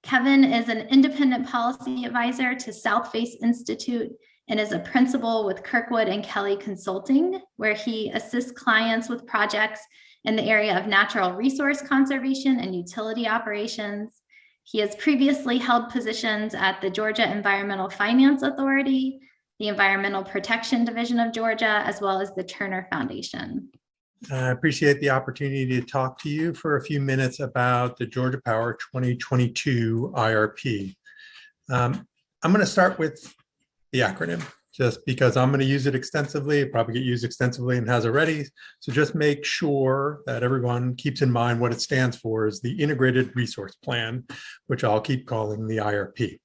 Kevin is an independent policy advisor to Southface Institute and is a principal with Kirkwood and Kelly Consulting, where he assists clients with projects in the area of natural resource conservation and utility operations. He has previously held positions at the Georgia Environmental Finance Authority, the Environmental Protection Division of Georgia, as well as the Turner Foundation. I appreciate the opportunity to talk to you for a few minutes about the Georgia Power 2022 IRP. I'm going to start with the acronym, just because I'm going to use it extensively. It probably get used extensively and has already. So just make sure that everyone keeps in mind what it stands for is the Integrated Resource Plan, which I'll keep calling the IRP.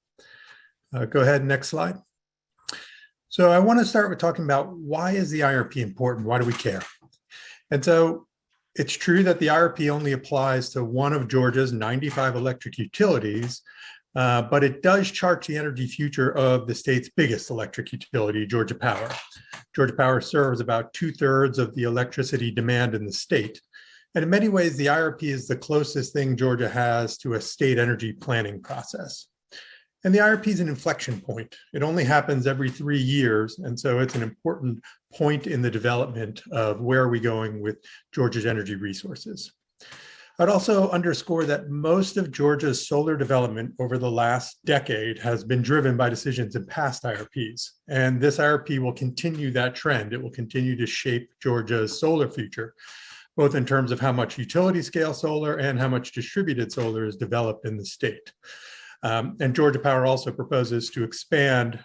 Go ahead, next slide. So I want to start with talking about why is the IRP important? Why do we care? And so it's true that the IRP only applies to one of Georgia's 95 electric utilities, but it does chart the energy future of the state's biggest electric utility, Georgia Power. Georgia Power serves about 2/3 of the electricity demand in the state. And in many ways, the IRP is the closest thing Georgia has to a state energy planning process. And the IRP is an inflection point. It only happens every 3 years. And so it's an important point in the development of where are we going with Georgia's energy resources. I'd also underscore that most of Georgia's solar development over the last decade has been driven by decisions in past IRPs. And this IRP will continue that trend. It will continue to shape Georgia's solar future, both in terms of how much utility scale solar and how much distributed solar is developed in the state. And Georgia Power also proposes to expand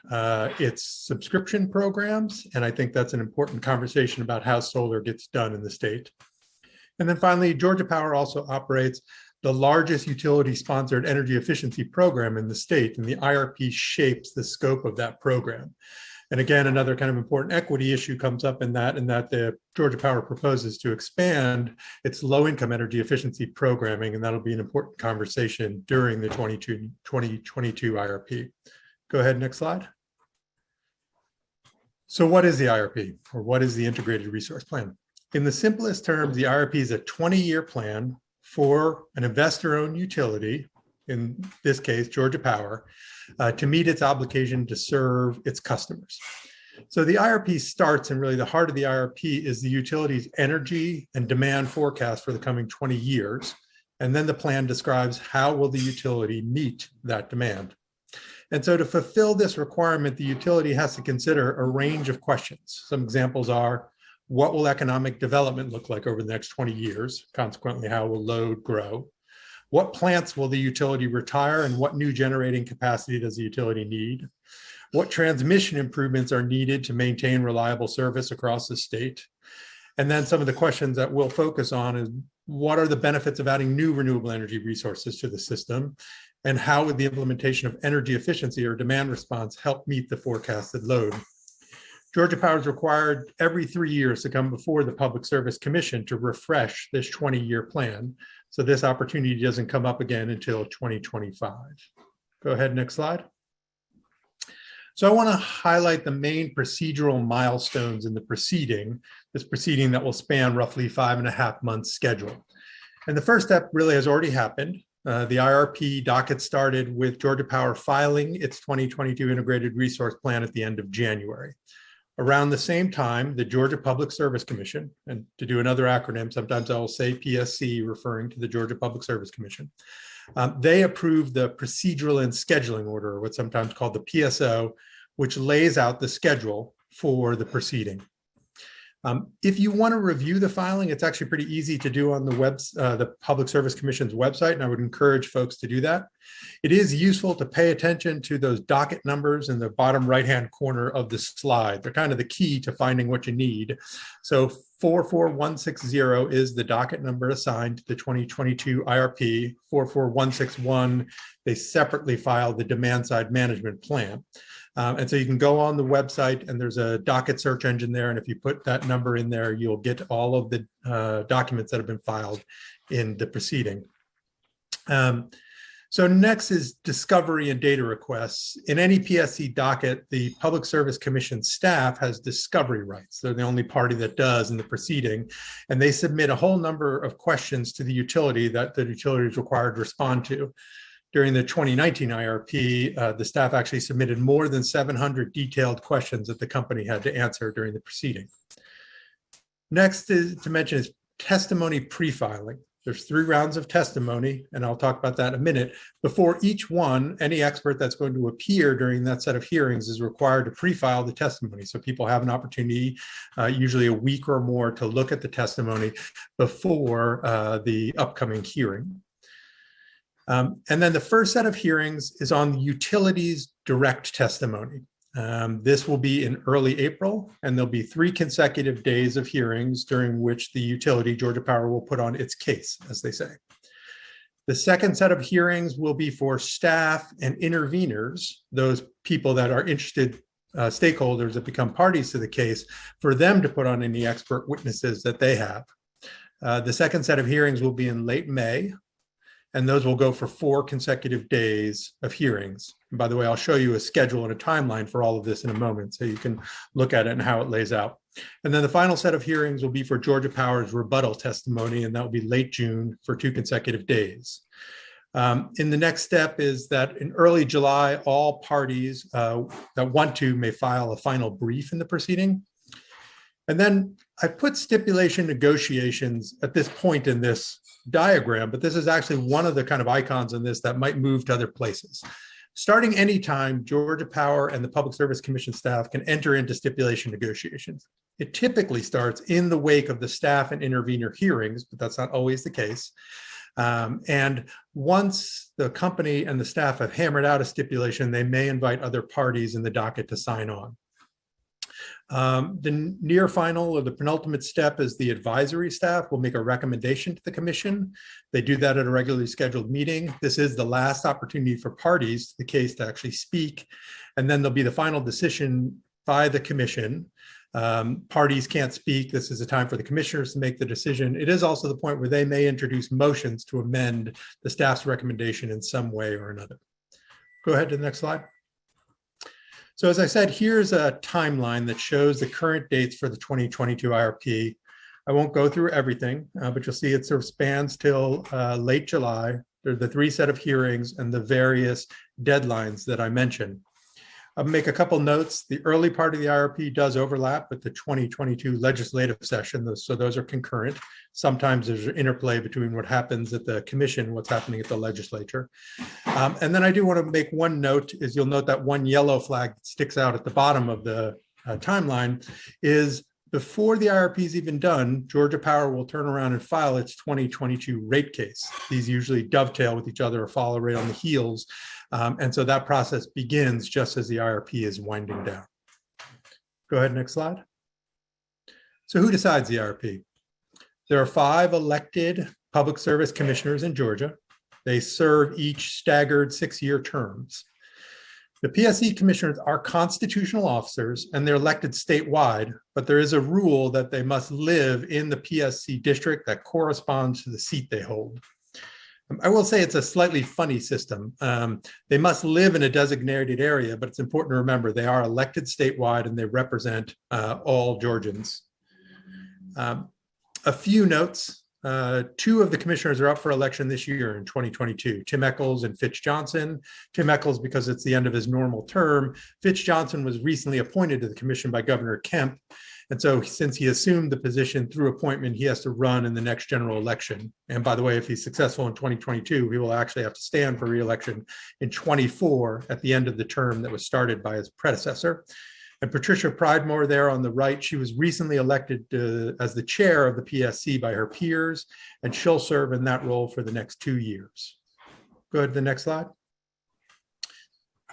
its subscription programs. And I think that's an important conversation about how solar gets done in the state. And then finally, Georgia Power also operates the largest utility-sponsored energy efficiency program in the state, and the IRP shapes the scope of that program. And again, another kind of important equity issue comes up in that the Georgia Power proposes to expand its low-income energy efficiency programming, and that'll be an important conversation during the 2022 IRP. Go ahead, next slide. So what is the IRP, or what is the Integrated Resource Plan? In the simplest terms, the IRP is a 20-year plan for an investor-owned utility, in this case, Georgia Power, to meet its obligation to serve its customers. So the IRP starts, and really the heart of the IRP is the utility's energy and demand forecast for the coming 20 years. And then the plan describes how will the utility meet that demand. And so to fulfill this requirement, the utility has to consider a range of questions. Some examples are, what will economic development look like over the next 20 years? Consequently, how will load grow? What plants will the utility retire, and what new generating capacity does the utility need? What transmission improvements are needed to maintain reliable service across the state? And then some of the questions that we'll focus on is, what are the benefits of adding new renewable energy resources to the system? And how would the implementation of energy efficiency or demand response help meet the forecasted load? Georgia Power is required every 3 years to come before the Public Service Commission to refresh this 20-year plan. So this opportunity doesn't come up again until 2025. Go ahead, next slide. So I want to highlight the main procedural milestones in the proceeding, this proceeding that will span roughly 5.5 months schedule. And the first step really has already happened. The IRP docket started with Georgia Power filing its 2022 Integrated Resource Plan at the end of January. Around the same time, the Georgia Public Service Commission, and to do another acronym, sometimes I will say PSC, referring to the Georgia Public Service Commission, they approved the Procedural and Scheduling Order, or what's sometimes called the PSO, which lays out the schedule for the proceeding. If you want to review the filing, it's actually pretty easy to do on the Public Service Commission's website, and I would encourage folks to do that. It is useful to pay attention to those docket numbers in the bottom right-hand corner of the slide. They're kind of the key to finding what you need. So 44160 is the docket number assigned to the 2022 IRP. 44161, they separately filed the demand-side management plan. And so you can go on the website, and there's a docket search engine there. And if you put that number in there, you'll get all of the documents that have been filed in the proceeding. So next is discovery and data requests. In any PSC docket, the Public Service Commission staff has discovery rights. They're the only party that does in the proceeding. And they submit a whole number of questions to the utility that the utility is required to respond to. During the 2019 IRP, the staff actually submitted more than 700 detailed questions that the company had to answer during the proceeding. Next is to mention is testimony pre-filing. There's 3 rounds of testimony, and I'll talk about that in a minute. Before each one, any expert that's going to appear during that set of hearings is required to pre-file the testimony. So people have an opportunity, usually a week or more, to look at the testimony before the upcoming hearing. And then the first set of hearings is on the utilities direct testimony. This will be in early April, and there'll be 3 consecutive days of hearings during which the utility, Georgia Power, will put on its case, as they say. The second set of hearings will be for staff and interveners, those people that are interested stakeholders that become parties to the case, for them to put on any expert witnesses that they have. The second set of hearings will be in late May, and those will go for 4 consecutive days of hearings. And by the way, I'll show you a schedule and a timeline for all of this in a moment, so you can look at it and how it lays out. And then the final set of hearings will be for Georgia Power's rebuttal testimony, and that will be late June for 2 consecutive days. In the next step is that in early July, all parties that want to may file a final brief in the proceeding. And then I put stipulation negotiations at this point in this diagram, but this is actually one of the kind of icons in this that might move to other places. Starting anytime, Georgia Power and the Public Service Commission staff can enter into stipulation negotiations. It typically starts in the wake of the staff and intervener hearings, but that's not always the case. And once the company and the staff have hammered out a stipulation, they may invite other parties in the docket to sign on. The near final or the penultimate step is the advisory staff will make a recommendation to the commission. They do that at a regularly scheduled meeting. This is the last opportunity for parties to the case to actually speak. And then there'll be the final decision by the commission. Parties can't speak. This is a time for the commissioners to make the decision. It is also the point where they may introduce motions to amend the staff's recommendation in some way or another. Go ahead to the next slide. So as I said, here's a timeline that shows the current dates for the 2022 IRP. I won't go through everything, but you'll see it sort of spans till late July. There are the 3 set of hearings and the various deadlines that I mentioned. I'll make a couple notes. The early part of the IRP does overlap with the 2022 legislative session, so those are concurrent. Sometimes there's an interplay between what happens at the commission, what's happening at the legislature. And then I do want to make one note, is you'll note that one yellow flag that sticks out at the bottom of the timeline is before the IRP is even done, Georgia Power will turn around and file its 2022 rate case. These usually dovetail with each other or follow right on the heels. And so that process begins just as the IRP is winding down. Go ahead, next slide. So who decides the IRP? There are 5 elected public service commissioners in Georgia. They serve each staggered 6-year terms. The PSC commissioners are constitutional officers and they're elected statewide, but there is a rule that they must live in the PSC district that corresponds to the seat they hold. I will say it's a slightly funny system. They must live in a designated area, but it's important to remember they are elected statewide and they represent all Georgians. A few notes. 2 of the commissioners are up for election this year in 2022, Tim Echols and Fitch Johnson. Tim Echols, because it's the end of his normal term. Fitch Johnson was recently appointed to the commission by Governor Kemp. And so since he assumed the position through appointment, he has to run in the next general election. And by the way, if he's successful in 2022, he will actually have to stand for re-election in 24 at the end of the term that was started by his predecessor. And Patricia Pridemore there on the right, she was recently elected as the chair of the PSC by her peers, and she'll serve in that role for the next 2 years. Go ahead to the next slide.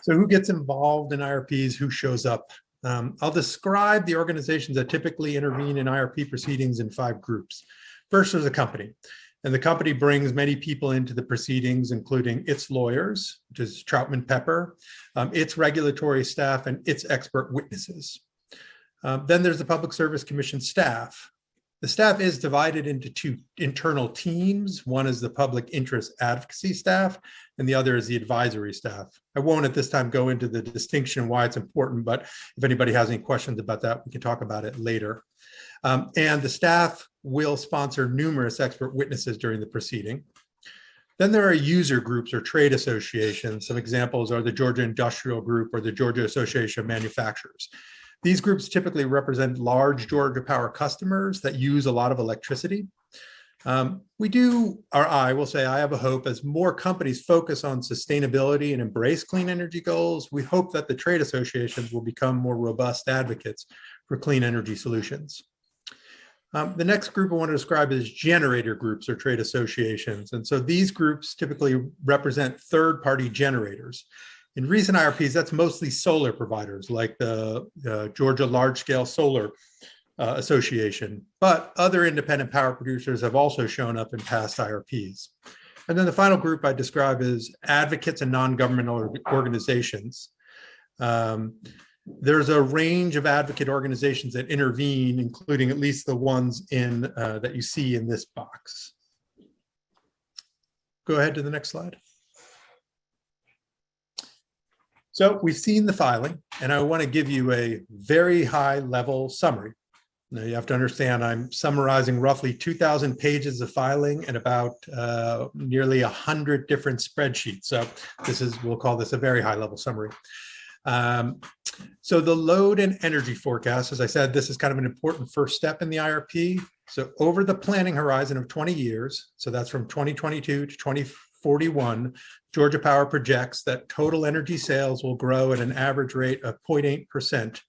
So who gets involved in IRPs, who shows up? I'll describe the organizations that typically intervene in IRP proceedings in 5 groups. First is a company, and the company brings many people into the proceedings, including its lawyers, which is Troutman Pepper, its regulatory staff, and its expert witnesses. Then there's the Public Service Commission staff. The staff is divided into 2 internal teams. One is the public interest advocacy staff, and the other is the advisory staff. I won't at this time go into the distinction and why it's important, but if anybody has any questions about that, we can talk about it later. And the staff will sponsor numerous expert witnesses during the proceeding. Then there are user groups or trade associations. Some examples are the Georgia Industrial Group or the Georgia Association of Manufacturers. These groups typically represent large Georgia Power customers that use a lot of electricity. I will say, I have a hope as more companies focus on sustainability and embrace clean energy goals, we hope that the trade associations will become more robust advocates for clean energy solutions. The next group I want to describe is generator groups or trade associations. And so these groups typically represent third-party generators. In recent IRPs, that's mostly solar providers like the Georgia Large Scale Solar Association, but other independent power producers have also shown up in past IRPs. And then the final group I describe is advocates and non-governmental organizations. There's a range of advocate organizations that intervene, including at least the ones that you see in this box. Go ahead to the next slide. So we've seen the filing, and I want to give you a very high level summary. Now you have to understand I'm summarizing roughly 2,000 pages of filing and about nearly 100 different spreadsheets. So we'll call this a very high level summary. So the load and energy forecast, as I said, this is kind of an important first step in the IRP. So over the planning horizon of 20 years, so that's from 2022 to 2041, Georgia Power projects that total energy sales will grow at an average rate of 0.8%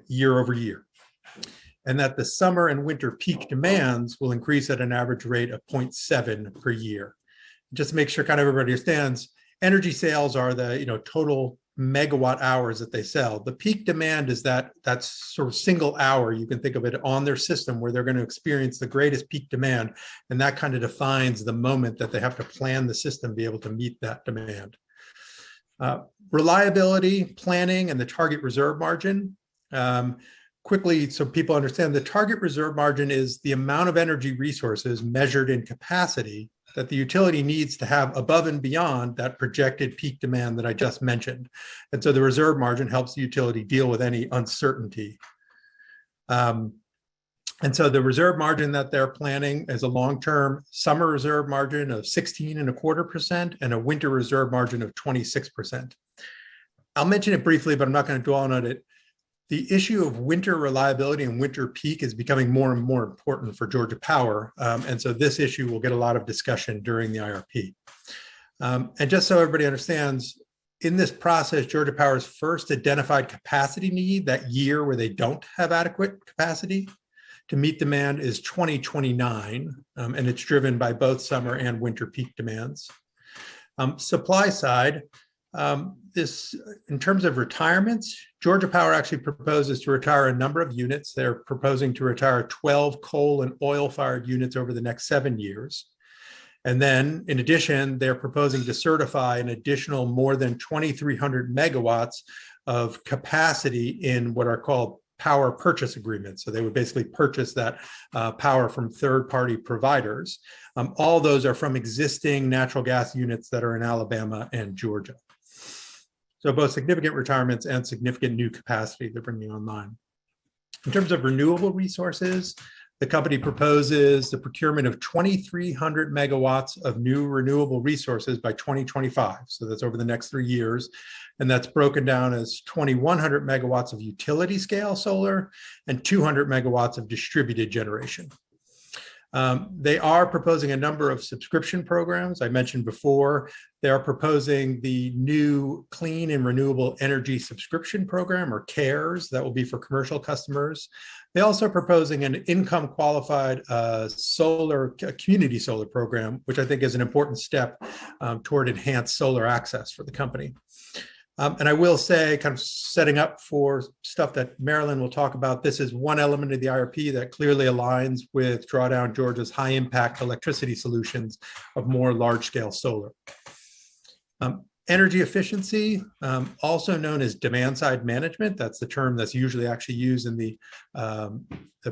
year over year, and that the summer and winter peak demands will increase at an average rate of 0.7 per year. Just to make sure kind of everybody understands, energy sales are the total megawatt hours that they sell. The peak demand is that's sort of single hour, you can think of it, on their system where they're going to experience the greatest peak demand. And that kind of defines the moment that they have to plan the system to be able to meet that demand. Reliability, planning, and the target reserve margin. Quickly, so people understand, the target reserve margin is the amount of energy resources measured in capacity that the utility needs to have above and beyond that projected peak demand that I just mentioned. And so the reserve margin helps the utility deal with any uncertainty. And so the reserve margin that they're planning is a long-term summer reserve margin of 16.25% and a winter reserve margin of 26%. I'll mention it briefly, but I'm not going to dwell on it. The issue of winter reliability and winter peak is becoming more and more important for Georgia Power. And so this issue will get a lot of discussion during the IRP. And just so everybody understands, in this process, Georgia Power's first identified capacity need, that year where they don't have adequate capacity to meet demand, is 2029. And it's driven by both summer and winter peak demands. Supply side, in terms of retirements, Georgia Power actually proposes to retire a number of units. They're proposing to retire 12 coal and oil-fired units over the next 7 years. And then, in addition, they're proposing to certify an additional more than 2,300 megawatts of capacity in what are called power purchase agreements. So they would basically purchase that power from third-party providers. All those are from existing natural gas units that are in Alabama and Georgia. So both significant retirements and significant new capacity they're bringing online. In terms of renewable resources, the company proposes the procurement of 2,300 megawatts of new renewable resources by 2025. So that's over the next 3 years. And that's broken down as 2,100 megawatts of utility scale solar and 200 megawatts of distributed generation. They are proposing a number of subscription programs. I mentioned before, they are proposing the new Clean and Renewable Energy Subscription Program, or CARES, that will be for commercial customers. They also are proposing an income qualified community solar program, which I think is an important step toward enhanced solar access for the company. And I will say, kind of setting up for stuff that Marilyn will talk about, this is one element of the IRP that clearly aligns with Drawdown Georgia's high impact electricity solutions of more large scale solar. Energy efficiency, also known as demand side management. That's the term that's usually actually used in the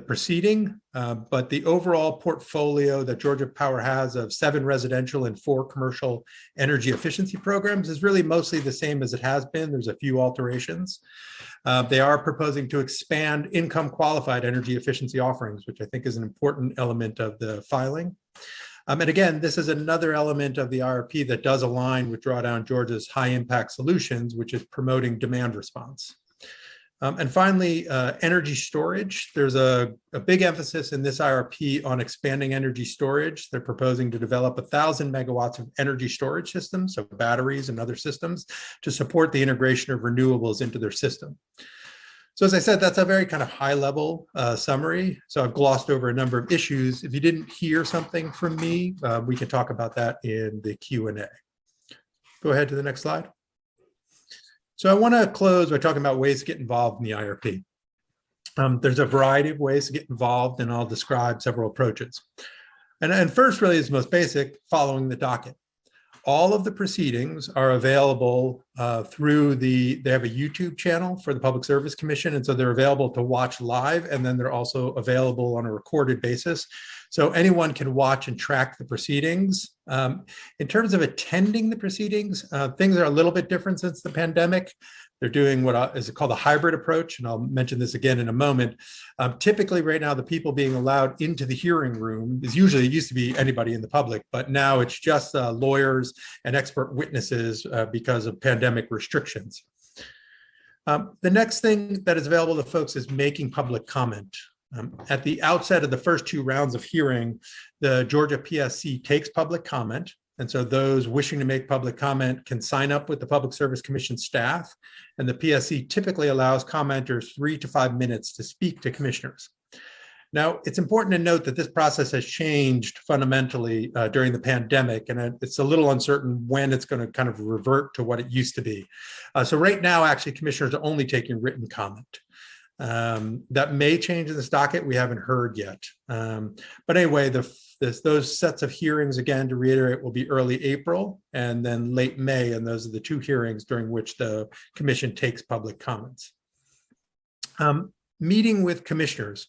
proceeding. But the overall portfolio that Georgia Power has of 7 residential and 4 commercial energy efficiency programs is really mostly the same as it has been. There's a few alterations. They are proposing to expand income qualified energy efficiency offerings, which I think is an important element of the filing. And again, this is another element of the IRP that does align with Drawdown Georgia's high impact solutions, which is promoting demand response. And finally, energy storage. There's a big emphasis in this IRP on expanding energy storage. They're proposing to develop 1,000 megawatts of energy storage systems, so batteries and other systems, to support the integration of renewables into their system. So as I said, that's a very kind of high level summary. So I've glossed over a number of issues. If you didn't hear something from me, we can talk about that in the Q&A. Go ahead to the next slide. So I want to close by talking about ways to get involved in the IRP. There's a variety of ways to get involved, and I'll describe several approaches. And first really is most basic, following the docket. All of the proceedings are available through they have a YouTube channel for the Public Service Commission, and so they're available to watch live, and then they're also available on a recorded basis. So anyone can watch and track the proceedings. In terms of attending the proceedings, things are a little bit different since the pandemic. They're doing what is called a hybrid approach, and I'll mention this again in a moment. Typically right now, the people being allowed into the hearing room is usually, it used to be anybody in the public, but now it's just lawyers and expert witnesses because of pandemic restrictions. The next thing that is available to folks is making public comment. At the outset of the first 2 rounds of hearing, the Georgia PSC takes public comment. And so those wishing to make public comment can sign up with the Public Service Commission staff. And the PSC typically allows commenters 3 to 5 minutes to speak to commissioners. Now, it's important to note that this process has changed fundamentally during the pandemic, and it's a little uncertain when it's going to kind of revert to what it used to be. So right now, actually, commissioners are only taking written comment. That may change in this docket. We haven't heard yet. But anyway, those sets of hearings, again, to reiterate, will be early April and then late May. And those are the 2 hearings during which the commission takes public comments. Meeting with commissioners.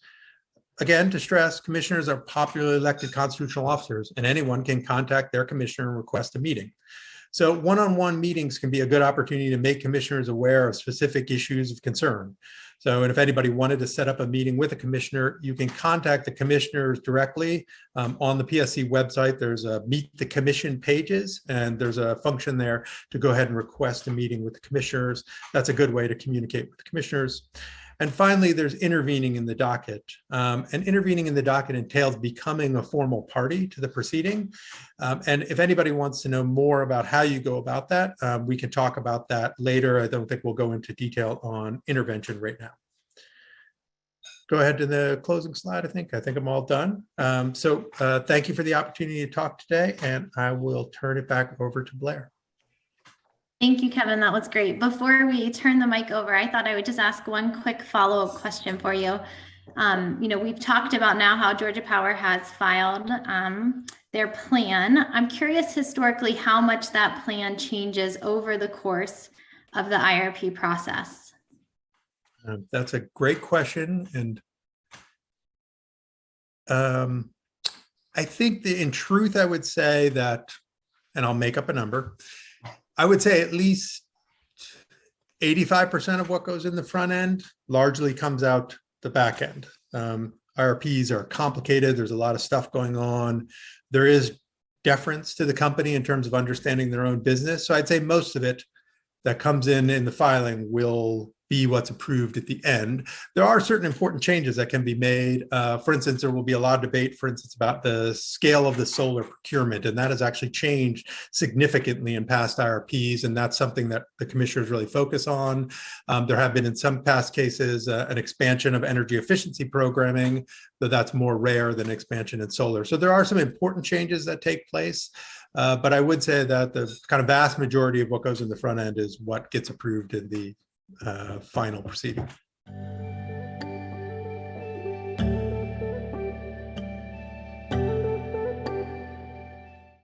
Again, to stress, commissioners are popularly elected constitutional officers, and anyone can contact their commissioner and request a meeting. So one-on-one meetings can be a good opportunity to make commissioners aware of specific issues of concern. So, and if anybody wanted to set up a meeting with a commissioner, you can contact the commissioners directly on the PSC website. There's a Meet the Commission pages, and there's a function there to go ahead and request a meeting with the commissioners. That's a good way to communicate with the commissioners. And finally, there's intervening in the docket. And intervening in the docket entails becoming a formal party to the proceeding. And if anybody wants to know more about how you go about that, we can talk about that later. I don't think we'll go into detail on intervention right now. Go ahead to the closing slide, I think I'm all done. Thank you for the opportunity to talk today, and I will turn it back over to Blair. Thank you, Kevin. That was great. Before we turn the mic over, I thought I would just ask one quick follow-up question for you. We've talked about now how Georgia Power has filed their plan. I'm curious historically how much that plan changes over the course of the IRP process. That's a great question. And I think that in truth, I would say that, and I'll make up a number, I would say at least 85% of what goes in the front end largely comes out the back end. IRPs are complicated. There's a lot of stuff going on. There is deference to the company in terms of understanding their own business. So I'd say most of it that comes in the filing will be what's approved at the end. There are certain important changes that can be made. For instance, there will be a lot of debate, for instance, about the scale of the solar procurement, and that has actually changed significantly in past IRPs, and that's something that the commissioners really focus on. There have been in some past cases an expansion of energy efficiency programming, though that's more rare than expansion in solar. So there are some important changes that take place. But I would say that the kind of vast majority of what goes in the front end is what gets approved in the final proceeding.